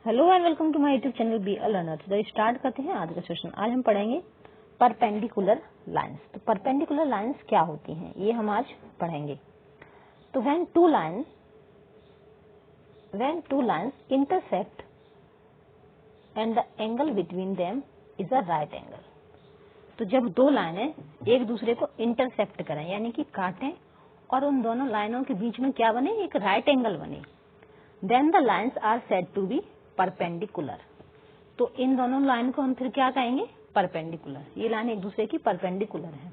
Hello and welcome to my YouTube channel Be A Learner. तो start करते हैं आज का सेशन। आज हम पढ़ेंगे परपेंडिकुलर लाइंस। तो परपेंडिकुलर लाइंस क्या होती हैं ये हम आज पढ़ेंगे। तो when two lines intersect and the angle between them is a right angle. तो जब दो लाइनें एक दूसरे को इंटरसेक्ट करें यानी कि काटें और उन दोनों लाइनों के बीच में क्या बने, एक राइट एंगल बने, then the lines are said to be perpendicular. तो इन दोनों लाइन को हम फिर क्या कहेंगे, परपेंडिकुलर। ये लाइन एक दूसरे की परपेंडिकुलर है।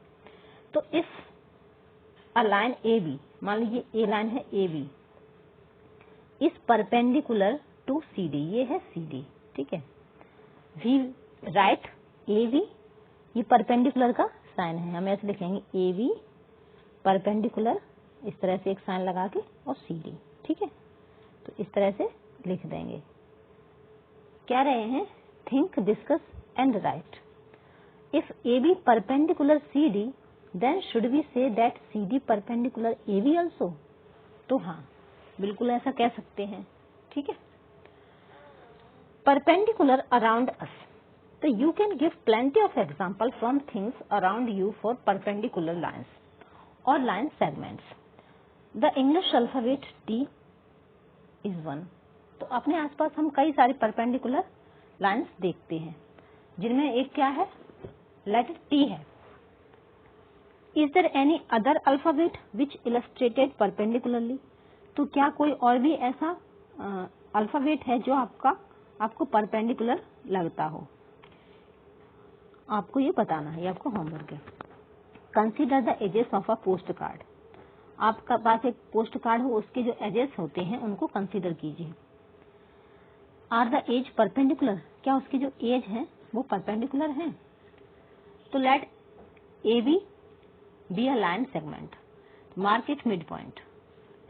तो if a line A B, मान लीजिए ए लाइन है ए बी, इस परपेंडिकुलर टू सी डी, ये है सी डी, ठीक है। वी राइट ए बी, ये परपेंडिकुलर का साइन है, हम ऐसे लिखेंगे ए बी परपेंडिकुलर, इस तरह से एक साइन लगा के, और सी डी, ठीक है। तो इस तरह से लिख देंगे। क्या रहे हैं, think, discuss and write. If A B perpendicular C D, then should we say that C D perpendicular A B also. तो हाँ, बिल्कुल ऐसा कह सकते हैं, ठीक है। परपेंडिकुलर अराउंड अस, तो you can give plenty of example from things around you for perpendicular lines और line segments. The English alphabet T is one. तो अपने आसपास हम कई सारे परपेंडिकुलर लाइंस देखते हैं, जिनमें एक क्या है, लेटर टी है। Is there any other alphabet which illustrated perpendicularly. तो क्या कोई और भी ऐसा अल्फाबेट है जो आपको परपेंडिकुलर लगता हो। आपको ये बताना है, ये आपको होमवर्क है। Consider the edges of a post card. आपका पास एक पोस्ट कार्ड हो, उसके जो एजेस होते हैं उनको कंसीडर कीजिए। आर द एज परपेंडिकुलर, क्या उसकी जो एज है वो परपेंडिकुलर है। तो let A B a line segment, mark it mid point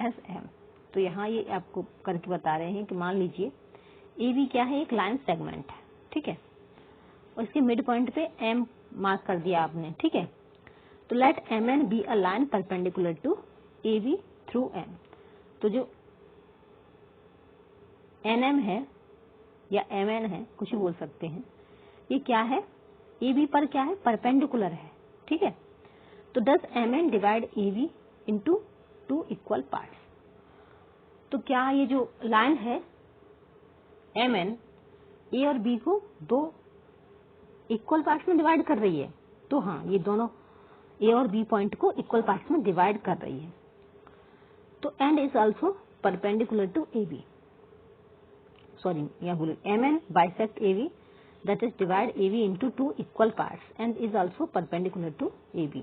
as M. तो यहाँ ये आपको करके बता रहे हैं कि मान लीजिए ए बी क्या है, एक लाइन सेगमेंट है, ठीक है, और इसके मिड पॉइंट पे एम मार्क कर दिया आपने, ठीक है। तो let M N be a line perpendicular to A B through M. तो जो एन एम है या एम एन है, कुछ भी बोल सकते हैं, ये क्या है, ए बी पर क्या है, परपेंडिकुलर है, ठीक है। तो does M N divide A B into two equal parts. तो क्या ये जो लाइन है एम एन ए और बी को दो इक्वल पार्ट्स में डिवाइड कर रही है। तो हाँ, ये दोनों ए और बी पॉइंट को इक्वल पार्ट्स में डिवाइड कर रही है। तो and is also perpendicular to A B, sorry यहाँ बोले M N bisect A B, that is divide AB into two equal parts and is also perpendicular to AB।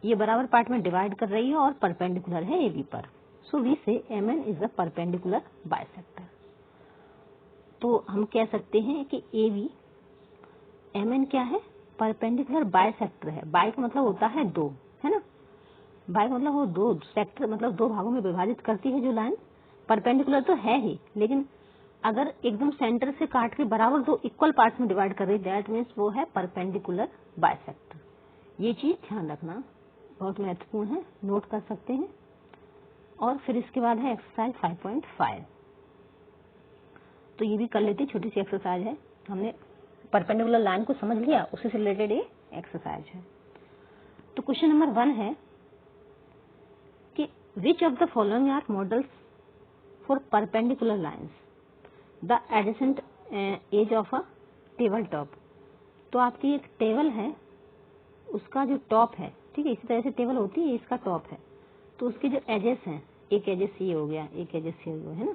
ये बराबर पार्ट में डिवाइड कर रही है और परपेंडिकुलर है AB पर। सो वी से MN is a perpendicular bisector. तो हम कह सकते हैं कि AB MN क्या है, परपेंडिकुलर बाइसेक्टर है। बाइ का मतलब होता है दो, है ना। बाइ का मतलब वो दो, सेक्टर मतलब दो भागों में विभाजित करती है जो लाइन। परपेंडिकुलर तो है ही, लेकिन अगर एकदम सेंटर से काट के बराबर दो इक्वल पार्ट्स में डिवाइड कर रही, दैट मीन्स वो है परपेंडिकुलर बाइसेक्टर। ये चीज ध्यान रखना, बहुत महत्वपूर्ण है, नोट कर सकते हैं। और फिर इसके बाद है एक्सरसाइज 5.5। तो ये भी कर लेते, छोटी सी एक्सरसाइज है, हमने परपेंडिकुलर लाइन को समझ लिया, उसी से रिलेटेड ये एक्सरसाइज है। तो क्वेश्चन नंबर 1 है कि which of the following are models for perpendicular lines the adjacent edge of a table top. तो आपकी एक टेबल है, उसका जो टॉप है, ठीक है, इसी तरह से टेबल होती है, इसका टॉप है, तो उसके जो एजेस हैं, एक एजेस ये हो गया, एक एजेस ये हो गया, है ना।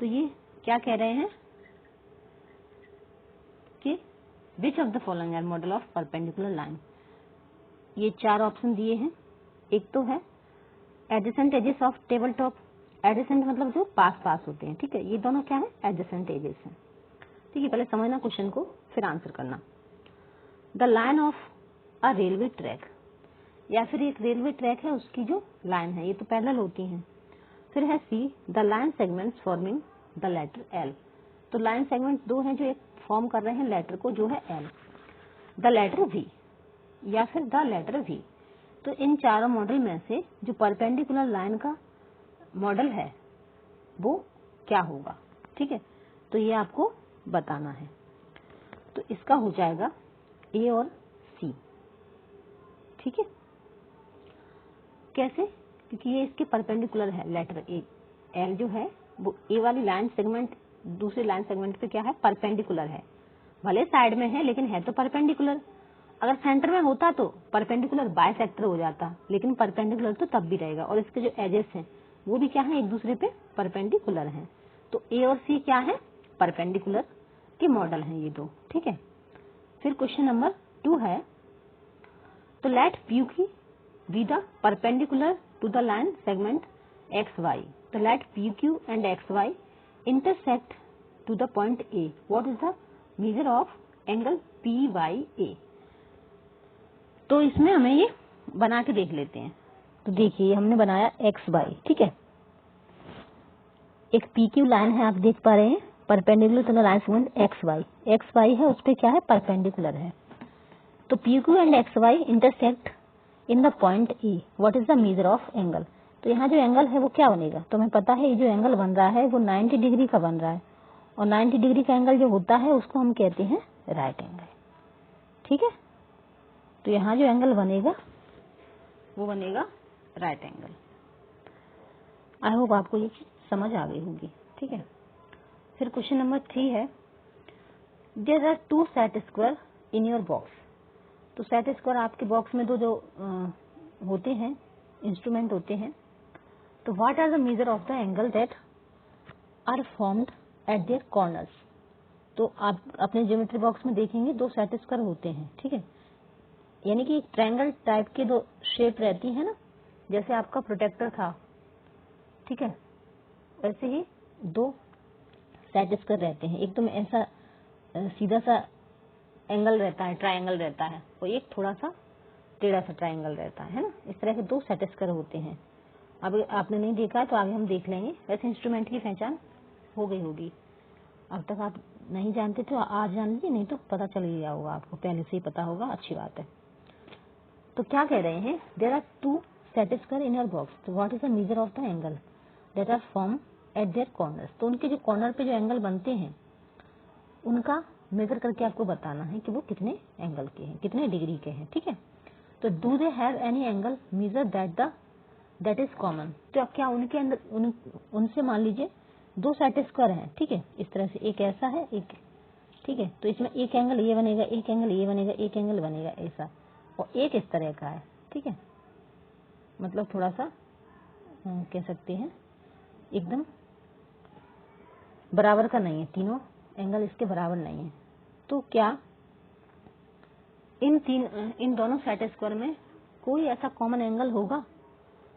तो ये क्या कह रहे हैं कि which of the following are model of perpendicular line. ये 4 ऑप्शन दिए हैं। एक तो है adjacent edges of table top. Adjacent मतलब जो पास पास होते हैं, ठीक है, ये दोनों क्या है, एडजेसेंट एजेस हैं, ठीक है। पहले समझना क्वेश्चन को, फिर आंसर करना। The line of a railway track, या फिर एक रेलवे ट्रैक है उसकी जो लाइन है, ये तो पैरेलल होती हैं। फिर है C the line segments forming the letter L. तो लाइन सेगमेंट दो हैं जो एक फॉर्म कर रहे हैं लेटर को, जो है एल। द लेटर वी, या फिर द लेटर वी। तो इन चारों मॉडल में से जो परपेंडिकुलर लाइन का मॉडल है वो क्या होगा, ठीक है। तो ये आपको बताना है। तो इसका हो जाएगा ए और सी, ठीक है। कैसे? क्योंकि ये इसके परपेंडिकुलर है, लेटर ए, एल जो है वो ए वाली लाइन सेगमेंट दूसरे लाइन सेगमेंट पे क्या है, परपेंडिकुलर है। भले साइड में है लेकिन है तो परपेंडिकुलर। अगर सेंटर में होता तो परपेंडिकुलर बाइसेक्टर हो जाता, लेकिन परपेंडिकुलर तो तब भी रहेगा। और इसके जो एजेस हैं वो भी क्या है, एक दूसरे पे परपेंडिकुलर हैं। तो ए और सी क्या है, परपेंडिकुलर के मॉडल हैं ये दो, ठीक है। फिर क्वेश्चन नंबर 2 है, तो let P Q be the perpendicular to the line segment X Y. तो let P Q and X Y intersect to the point A, what is the measure of angle P Y A. तो इसमें हमें ये बना के देख लेते हैं। तो देखिए हमने बनाया एक्स वाई, ठीक है। एक पी क्यू लाइन है, आप देख पा रहे हैं, perpendicular to the line segment X Y है, उस पे क्या है, परपेंडिकुलर है। तो P Q and X Y intersect in the point A, what is the measure of angle. तो यहाँ जो एंगल है वो क्या बनेगा, तो हमें पता है ये जो एंगल बन रहा है वो 90 डिग्री का बन रहा है, और 90 डिग्री का एंगल जो होता है उसको हम कहते हैं राइट एंगल, ठीक है। तो यहाँ जो एंगल बनेगा वो बनेगा राइट एंगल। आई होप आपको ये समझ आ गई होगी, ठीक है। फिर क्वेश्चन नंबर 3 है, there are 2 set square in your box. तो सेट स्क्वायर आपके बॉक्स में दो जो होते हैं, इंस्ट्रूमेंट होते हैं। तो what are the measure of the angle that are formed at their corners. तो आप अपने ज्योमेट्री बॉक्स में देखेंगे 2 सेट स्क्वायर होते हैं, ठीक है। यानी कि एक ट्रायंगल टाइप के 2 शेप रहती है ना, जैसे आपका प्रोटेक्टर था, ठीक है, वैसे ही 2 सेट स्क्वायर रहते हैं। एक तो ऐसा सीधा सा एंगल रहता है, ट्रायंगल रहता है, और एक थोड़ा सा टेढ़ा सा ट्रायंगल रहता है ना। इस तरह के 2 सेट स्क्वायर होते हैं। अब आपने नहीं देखा तो आगे हम देख लेंगे। वैसे इंस्ट्रूमेंट की पहचान हो गई होगी, अब तक आप नहीं जानते थे, आज जान लीजिए, नहीं तो पता चल गया होगा आपको, पहले से ही पता होगा, अच्छी बात है। तो क्या कह रहे हैं, there are 2 set square in your box, तो what is the measure of the angle that are form at their corners. तो उनके जो कॉर्नर पे जो एंगल बनते हैं उनका मेजर करके आपको बताना है कि वो कितने एंगल के हैं, कितने डिग्री के हैं, ठीक है। तो do they have any angle measure that is common. तो अब क्या उनके अंदर उनसे मान लीजिए 2 सेट स्क्वायर हैं, ठीक है, इस तरह से, एक ऐसा है, एक, ठीक है। तो इसमें एक एंगल ये बनेगा, एक एंगल ये बनेगा, एक एंगल बनेगा ऐसा, और एक इस तरह का है, ठीक है। मतलब थोड़ा सा कह सकते हैं एकदम बराबर का नहीं है, तीनों एंगल इसके बराबर नहीं है। तो क्या इन दोनों सेट स्क्वायर में कोई ऐसा कॉमन एंगल होगा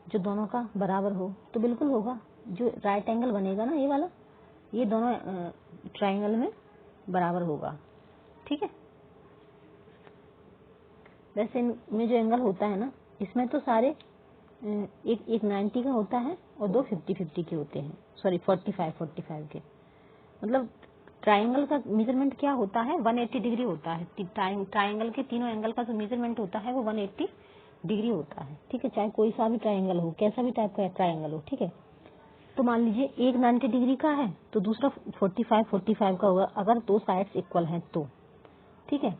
जो दोनों का बराबर हो? तो बिल्कुल होगा। जो राइट एंगल बनेगा ना, ये वाला, ये दोनों ट्रायंगल में बराबर होगा, ठीक है। वैसे इनमें जो एंगल होता है ना, इसमें तो सारे एक 90 का होता है और 2 50-50 के होते हैं, सॉरी 45 के। मतलब ट्रायंगल का मेजरमेंट क्या होता है, 180 डिग्री होता है। ट्रायंगल के तीनों एंगल का जो मेजरमेंट होता है वो 180 डिग्री होता है, ठीक है। चाहे कोई सा भी ट्रायंगल हो, कैसा भी टाइप का ट्रायंगल हो, ठीक है। तो मान लीजिए एक 90 डिग्री का है तो दूसरा 45 का होगा, अगर 2 साइड्स इक्वल हैं तो, ठीक है।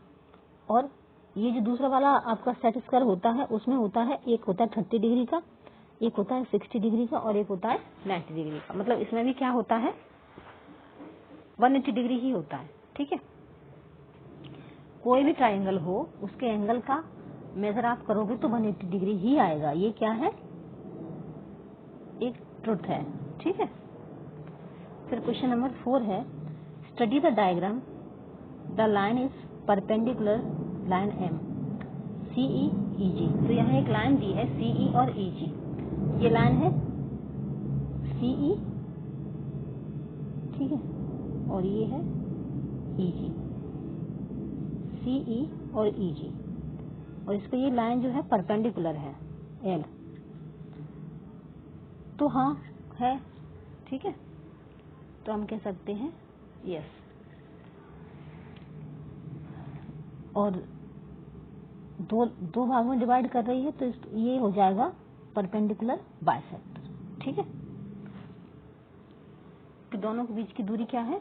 और ये जो दूसरा वाला आपका सेट स्क्वायर होता है उसमें होता है, एक होता है 30 डिग्री का, एक होता है 60 डिग्री का, और एक होता है 90 डिग्री का। मतलब इसमें भी क्या होता है, 180 डिग्री ही होता है, ठीक है। कोई भी ट्रायंगल हो उसके एंगल का मेजर आप करोगे तो 180 डिग्री ही आएगा। ये क्या है, एक ट्रुथ है, ठीक है। फिर क्वेश्चन नंबर 4 है, study the diagram, the line is perpendicular line M C E E G. तो यहाँ एक लाइन दी है सीई और ईजी, ये लाइन है सीई, ठीक है, और ये है ईजी, सीई और ईजी, और इसको ये लाइन जो है परपेंडिकुलर है एल। तो हाँ है, ठीक है। तो हम कह सकते हैं यस, और दो भागों में डिवाइड कर रही है तो ये हो जाएगा परपेंडिकुलर बाइसेक्टर, ठीक है। कि दोनों के बीच की दूरी क्या है,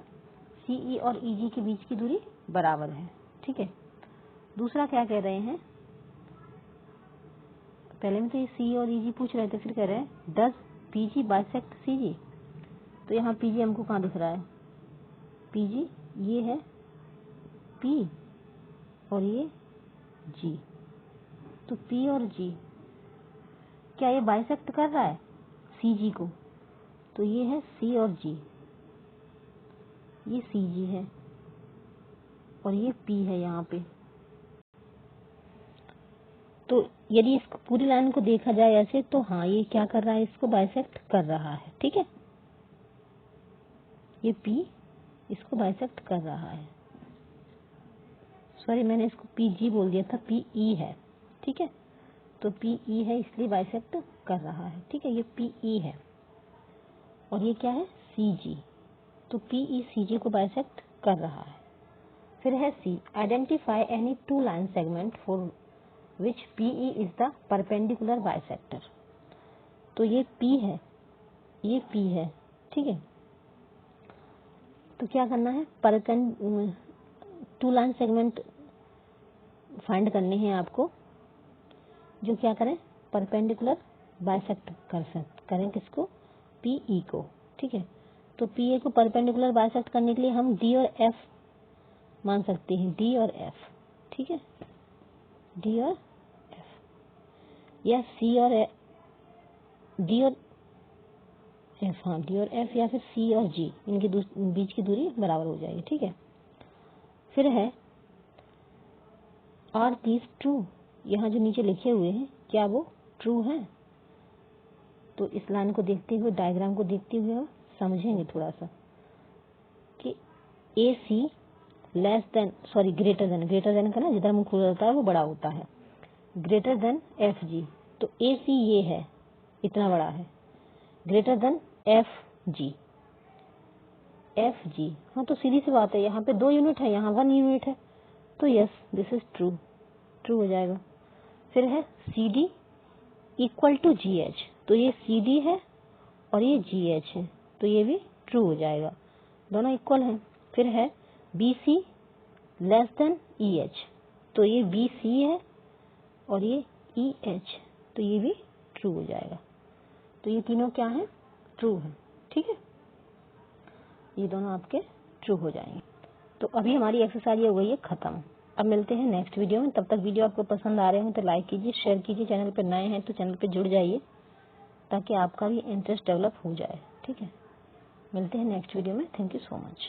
CE और EG के बीच की दूरी बराबर है। ठीक है, दूसरा क्या कह रहे हैं, पहले में तो ये CE और EG पूछ रहे थे, फिर कह रहे हैं डज PG बाइसेक्ट CG। तो यहाँ PG हमको कहाँ दिख रहा है, PG ये है P और ये G, तो P और G क्या ये बाइसेक्ट कर रहा है CG को, तो ये है C और G, ये CG है और ये P है यहाँ पे। तो यदि इस पूरी लाइन को देखा जाए ऐसे, तो हाँ ये क्या कर रहा है, इसको बाइसेक्ट कर रहा है। ठीक है, ये P इसको बाइसेक्ट कर रहा है, सॉरी मैंने इसको PG बोल दिया था, PE है। ठीक है, तो PE है इसलिए बाइसेक्ट कर रहा है। ठीक है, ये PE है और ये क्या है CG, तो PE CG को बाइसेक्ट कर रहा है। फिर है C, identify any two line segment for which PE is the perpendicular bisector. तो ये P है, ये P है। ठीक है, तो क्या करना है, टू लाइन सेगमेंट फाइंड करने हैं आपको, जो क्या करें, परपेंडिकुलर बाइसेक्ट करें किसको, PE को। ठीक है, तो PE को परपेंडिकुलर बाइसेक्ट करने के लिए हम D और F मान सकते हैं, D और F। ठीक है, D और F या D और F, हाँ D और F या फिर C और G, इनके बीच की दूरी बराबर हो जाएगी। ठीक है, फिर है आर दीज ट्रू, यहाँ जो नीचे लिखे हुए हैं क्या वो ट्रू है। तो इस लाइन को देखते हुए, डायग्राम को देखते हुए समझेंगे थोड़ा सा कि AC less than, sorry greater than का ना जिधर मुंह खुला होता है वो बड़ा होता है, ग्रेटर देन FG। तो AC ये है, इतना बड़ा है, ग्रेटर देन FG, हाँ तो सीधी सी बात है, यहाँ पे 2 यूनिट है, यहाँ 1 यूनिट है, तो यस दिस इज ट्रू हो जाएगा। फिर है CD इक्वल टू GH, तो ये CD है और ये GH है, तो ये भी ट्रू हो जाएगा, दोनों इक्वल हैं। फिर है BC लेस देन EH, तो ये BC है और ये EH, तो ये भी ट्रू हो जाएगा। तो ये तीनों क्या है, ट्रू है। ठीक है, ये दोनों आपके ट्रू हो जाएंगे। तो अभी हमारी एक्सरसाइज हो गई है खत्म। अब मिलते हैं नेक्स्ट वीडियो में, तब तक वीडियो आपको पसंद आ रहे हो तो लाइक कीजिए, शेयर कीजिए, चैनल पर नए हैं तो चैनल पर जुड़ जाइए ताकि आपका भी इंटरेस्ट डेवलप हो जाए। ठीक है, मिलते हैं नेक्स्ट वीडियो में, थैंक यू सो मच।